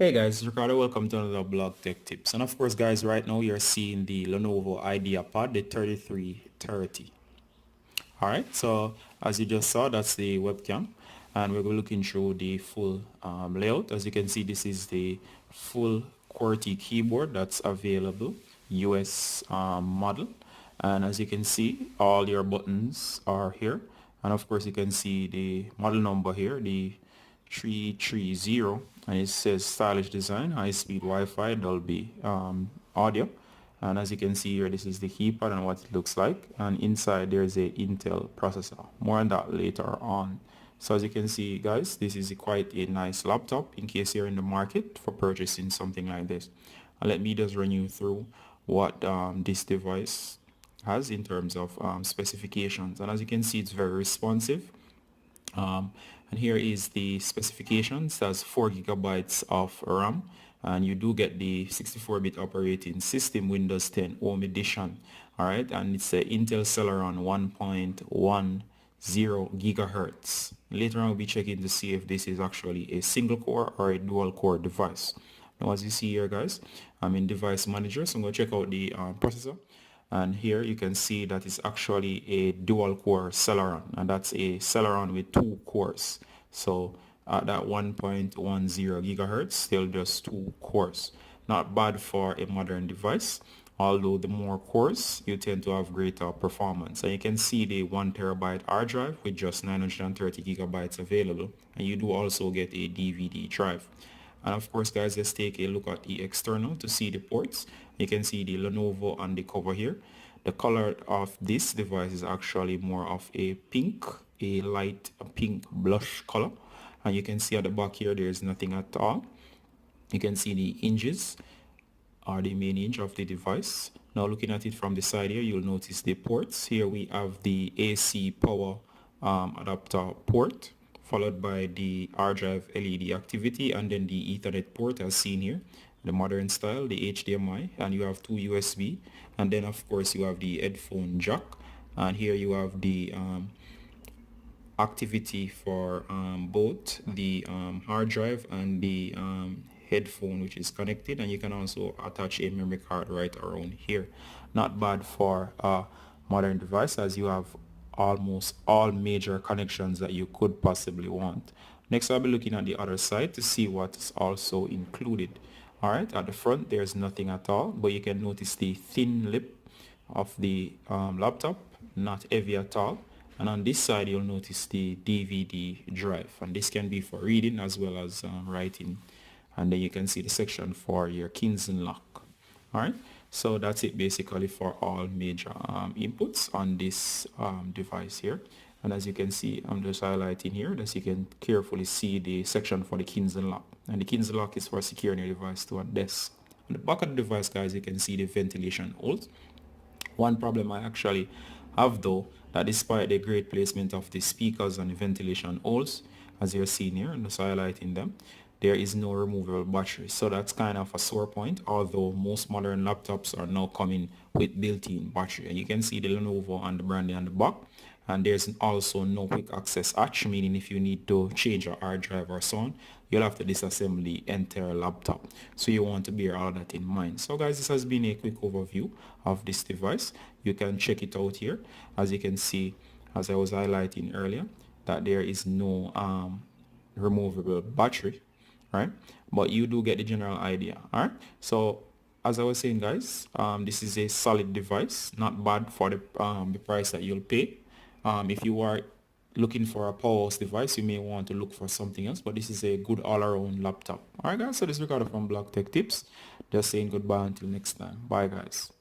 Hey guys, it's Ricardo. Welcome to another blog tech tips. And of course guys, right now you're seeing the Lenovo IdeaPad, the 3330. Alright, so as you just saw, that's the webcam, and we're looking through the full layout. As you can see, this is the full QWERTY keyboard that's available, US model. And as you can see, all your buttons are here. And of course you can see the model number here, the 330, and it says stylish design, high-speed Wi-Fi, Dolby audio. And as you can see here, this is the keypad and what it looks like, and inside there's a Intel processor. More on that later on. So as you can see guys, this is quite a nice laptop in case you're in the market for purchasing something like this. And let me just run you through what this device has in terms of specifications. And as you can see, it's very responsive. And here is the specifications. That's 4 gigabytes of RAM, and you do get the 64-bit operating system, Windows 10 Home Edition. All right, and it's a Intel Celeron 1.10 gigahertz. Later on, we'll be checking to see if this is actually a single core or a dual core device. Now, as you see here, guys, I'm in Device Manager, so I'm going to check out the processor. And here you can see that it's actually a dual core Celeron, and that's a Celeron with 2 cores. So at that 1.10 gigahertz, still just 2 cores. Not bad for a modern device, although the more cores, you tend to have greater performance. And you can see the 1 terabyte hard drive with just 930 gigabytes available, and you do also get a DVD drive. And of course guys, let's take a look at the external to see the ports. You can see the Lenovo on the cover here. The color of this device is actually more of a pink, a light pink blush color. And you can see at the back here, there is nothing at all. You can see the hinges are the main hinge of the device. Now looking at it from the side here, you'll notice the ports. Here we have the AC power adapter port, followed by the hard drive LED activity, and then the Ethernet port as seen here, the modern style, the HDMI, and you have 2 USB, and then of course you have the headphone jack, and here you have the activity for both the hard drive and the headphone, which is connected, and you can also attach a memory card right around here. Not bad for a modern device, as you have almost all major connections that you could possibly want. Next, I'll be looking at the other side to see what is also included. All right, at the front there's nothing at all, but you can notice the thin lip of the laptop, not heavy at all. And on this side you'll notice the DVD drive, and this can be for reading as well as writing. And then you can see the section for your keys and lock. All right, so that's it basically for all major inputs on this device here. And as you can see, I'm just highlighting here that you can carefully see the section for the keys and lock, and the keys and lock is for securing your device to a desk. On the back of the device guys, you can see the ventilation holes. One problem I actually have though, that despite the great placement of the speakers and the ventilation holes, as you're seeing here, I'm just highlighting them, there is no removable battery. So that's kind of a sore point, although most modern laptops are now coming with built-in battery. And you can see the Lenovo and the branding on the back. And there's also no quick access hatch, meaning if you need to change your hard drive or so on, you'll have to disassemble the entire laptop. So you want to bear all that in mind. So guys, this has been a quick overview of this device. You can check it out here. As you can see, as I was highlighting earlier, that there is no removable battery, right? But you do get the general idea. All right, so as I was saying guys, this is a solid device, not bad for the price that you'll pay. If you are looking for a powerhouse device, you may want to look for something else, but this is a good all-around laptop. All right guys, so this is Ricardo from Blog Tech Tips, just saying goodbye until next time. Bye guys.